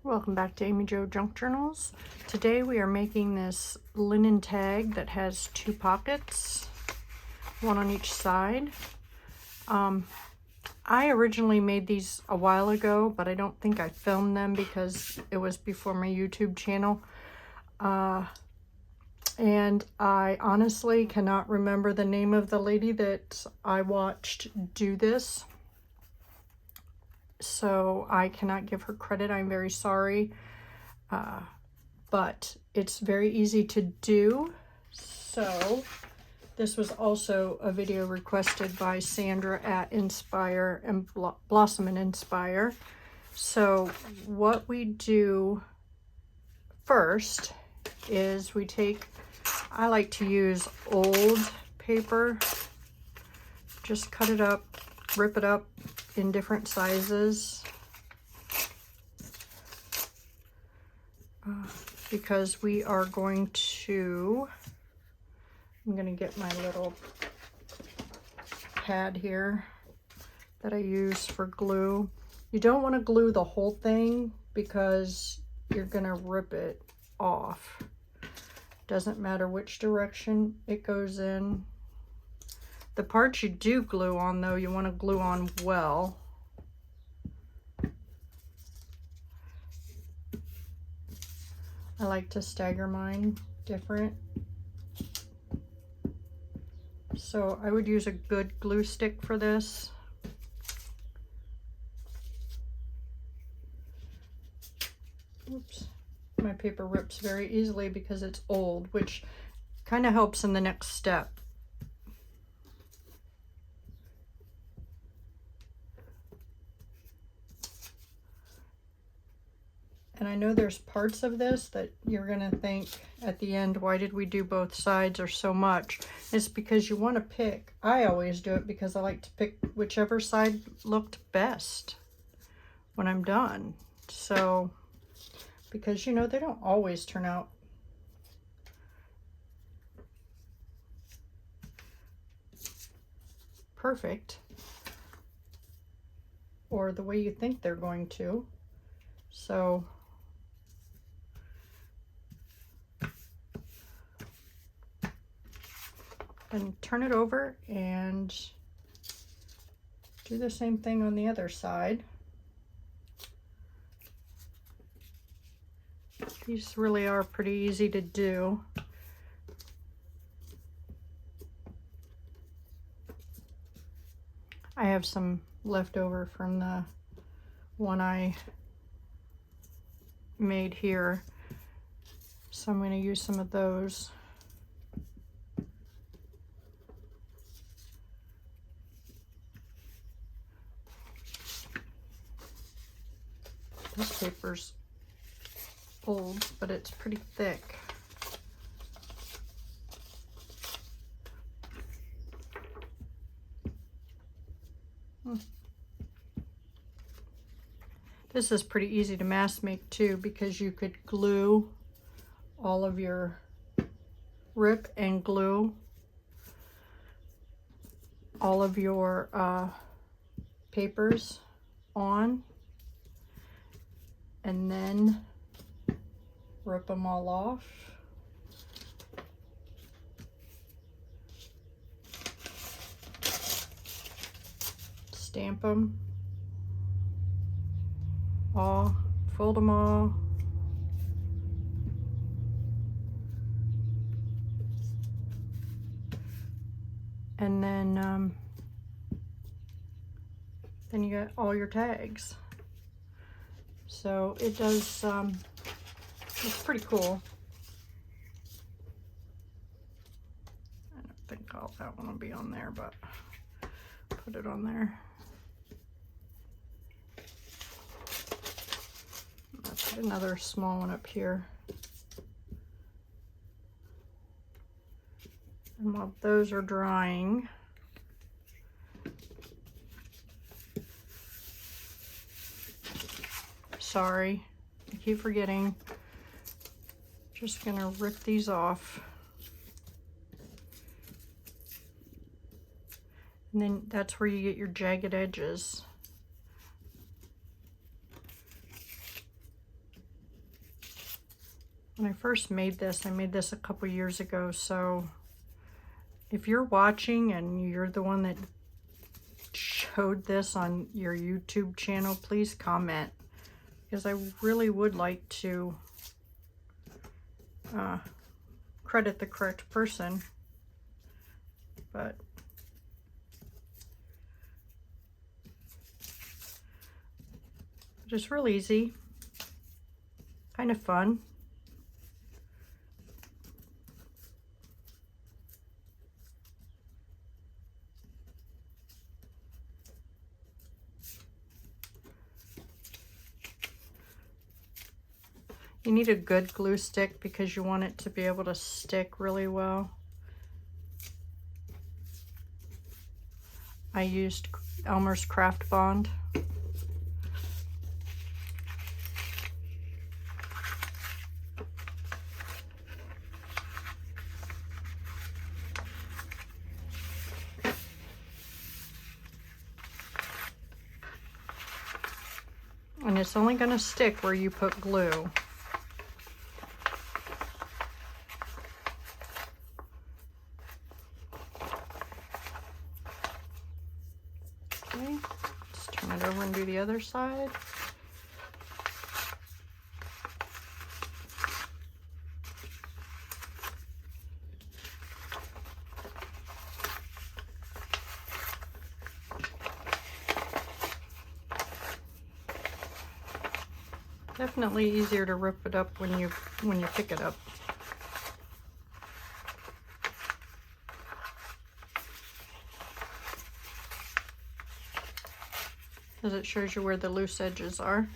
Welcome back to Amy Jo Junk Journals. Today we are making this linen tag that has two pockets, one on each side. I originally made these a while ago, but I don't think I filmed them because it was before my YouTube channel. And I honestly cannot remember the name of the lady that I watched do this. So I cannot give her credit. I'm very sorry. But it's very easy to do. So this was also a video requested by Sandra at Inspire and Blossom and Inspire. So what we do first is we take, I like to use old paper, just cut it up, rip it up in different sizes. Because we are going to, I'm going to get my little pad here that I use for glue. You don't want to glue the whole thing because you're going to rip it off. Doesn't matter which direction it goes in. The parts you do glue on, though, you want to glue on well. I like to stagger mine different. So I would use a good glue stick for this. Oops. My paper rips very easily because it's old, which kind of helps in the next step. And I know there's parts of this that you're going to think at the end, why did we do both sides or so much? It's because you want to pick. I always do it because I like to pick whichever side looked best when I'm done. So, because you know, they don't always turn out perfect or the way you think they're going to. So, and turn it over and do the same thing on the other side. These really are pretty easy to do. I have some left over from the one I made here, so I'm going to use some of those. This paper's old, but it's pretty thick. This is pretty easy to mass make too, because you could glue all of your, rip and glue all of your papers on, and then rip them all off. Stamp them all, fold them all. And then you got all your tags. So it does, it's pretty cool. I don't think that one will be on there, but put it on there. I'll put another small one up here. And while those are drying, sorry, I keep forgetting. Just gonna rip these off. And then that's where you get your jagged edges. When I first made this, I made this a couple years ago, so if you're watching and you're the one that showed this on your YouTube channel, please comment, because I really would like to credit the correct person. But just real easy, kind of fun. You need a good glue stick because you want it to be able to stick really well. I used Elmer's Craft Bond. And it's only going to stick where you put glue. Okay, let's turn it over and do the other side. Definitely easier to rip it up when you pick it up. Because it shows you where the loose edges are.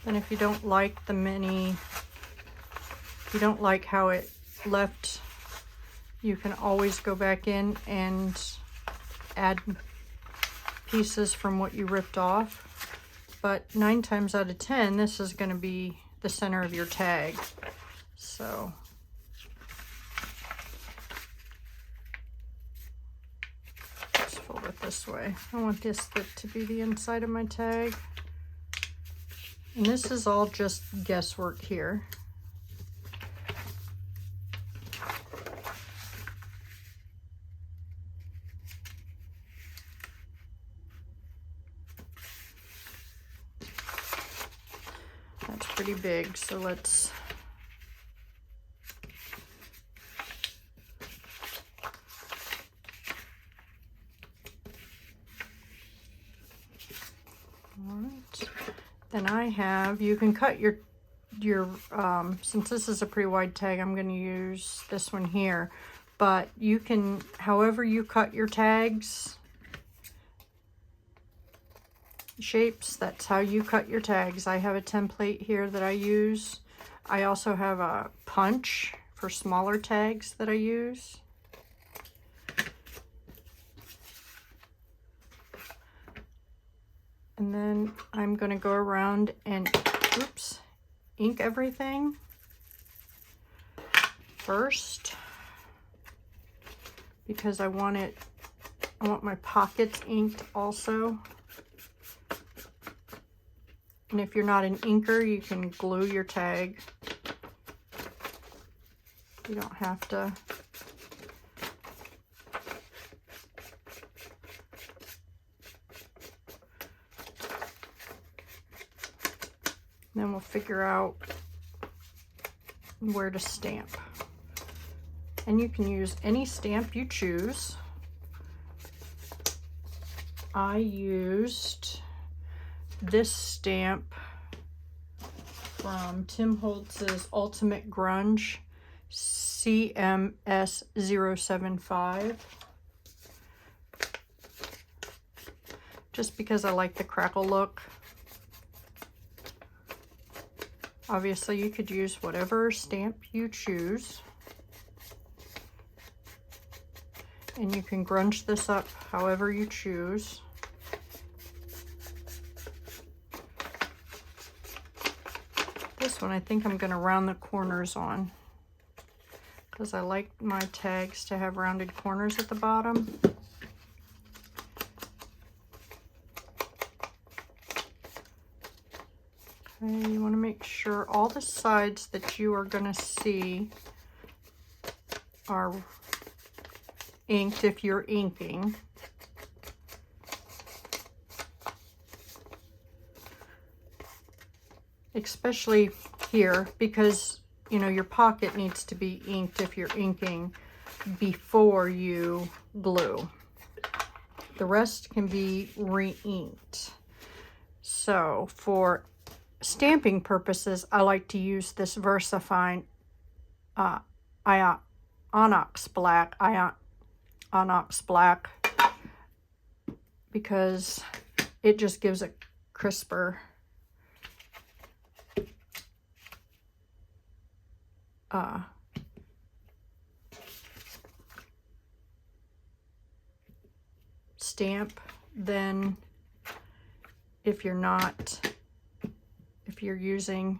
And if you don't like the mini, if you don't like how it left, you can always go back in and add pieces from what you ripped off. But 9 times out of 10, this is going to be the center of your tag. So let's fold it this way. I want this to be the inside of my tag. And this is all just guesswork here. That's pretty big, so let's then I have, you can cut your since this is a pretty wide tag, I'm going to use this one here, but you can, however you cut your tags, shapes, that's how you cut your tags. I have a template here that I use. I also have a punch for smaller tags that I use. And then I'm going to go around and, oops, ink everything first, because I want my pockets inked also. And if you're not an inker, you can glue your tag. You don't have to. Then we'll figure out where to stamp. And you can use any stamp you choose. I used this stamp from Tim Holtz's Ultimate Grunge, CMS075. Just because I like the crackle look. Obviously, you could use whatever stamp you choose. And you can grunge this up however you choose. This one, I think I'm going to round the corners on, because I like my tags to have rounded corners at the bottom. Okay, you want to make sure all the sides that you are going to see are inked if you're inking. Especially here, because you know your pocket needs to be inked if you're inking before you glue. The rest can be re-inked. So for stamping purposes, I like to use this VersaFine Onyx Black, because it just gives a crisper stamp than if you're using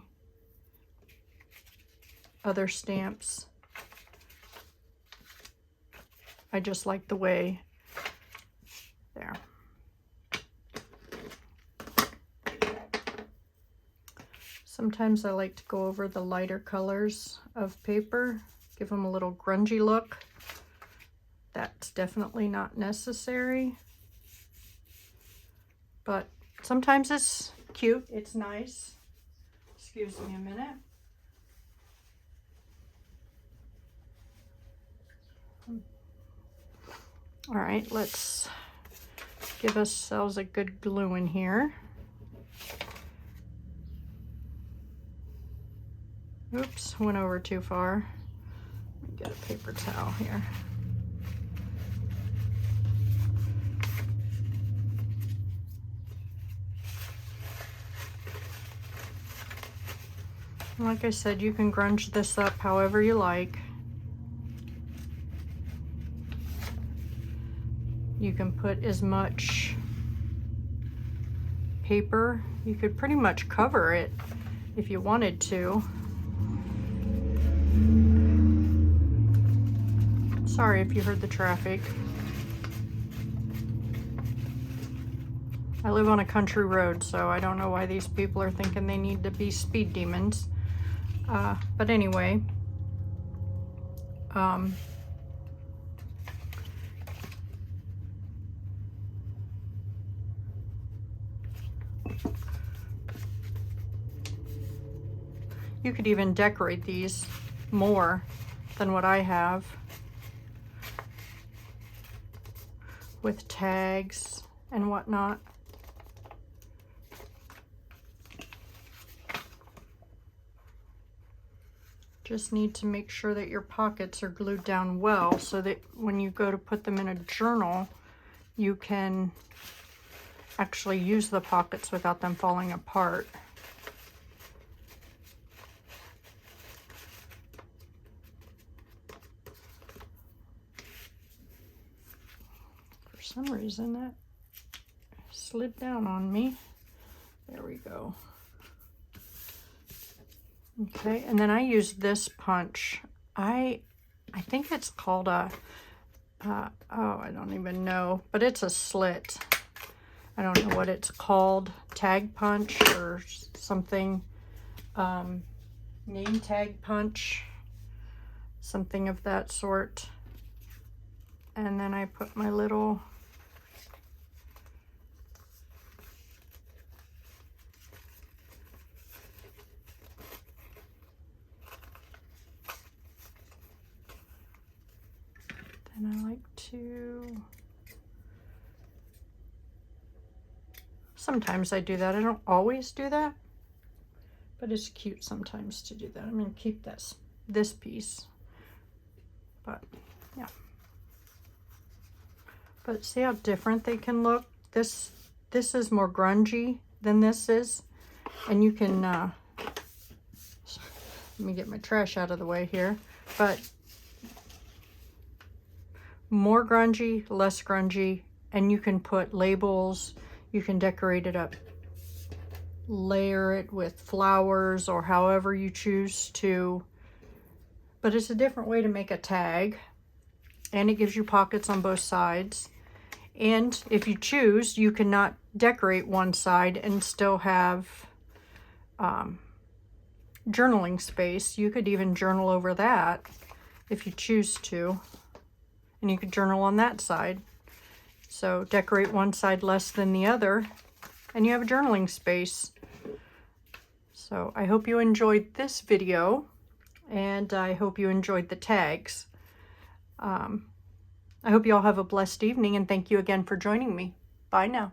other stamps. I just like the way there. Sometimes I like to go over the lighter colors of paper, give them a little grungy look. That's definitely not necessary, but sometimes it's cute, it's nice. Excuse me a minute. All right, let's give ourselves a good glue in here. Oops, went over too far. Let me get a paper towel here. Like I said, you can grunge this up however you like. You can put as much paper. You could pretty much cover it if you wanted to. Sorry if you heard the traffic. I live on a country road, so I don't know why these people are thinking they need to be speed demons. But anyway, you could even decorate these more than what I have with tags and whatnot. Just need to make sure that your pockets are glued down well so that when you go to put them in a journal, you can actually use the pockets without them falling apart. For some reason that slid down on me. There we go. Okay, and then I use this punch. I think it's called a, oh, I don't even know, but it's a slit. I don't know what it's called, tag punch or something, name tag punch, something of that sort. And then I put my little and I like to, sometimes I do that. I don't always do that, but it's cute sometimes to do that. I'm going to keep this piece, but yeah. But see how different they can look? This is more grungy than this is, and you can, let me get my trash out of the way here, but more grungy, less grungy, and you can put labels, you can decorate it up, layer it with flowers or however you choose to but it's a different way to make a tag, and it gives you pockets on both sides. And if you choose, you cannot decorate one side and still have journaling space. You could even journal over that if you choose to, and you could journal on that side. So decorate one side less than the other, and you have a journaling space. So I hope you enjoyed this video, and I hope you enjoyed the tags. I hope you all have a blessed evening, and thank you again for joining me. Bye now.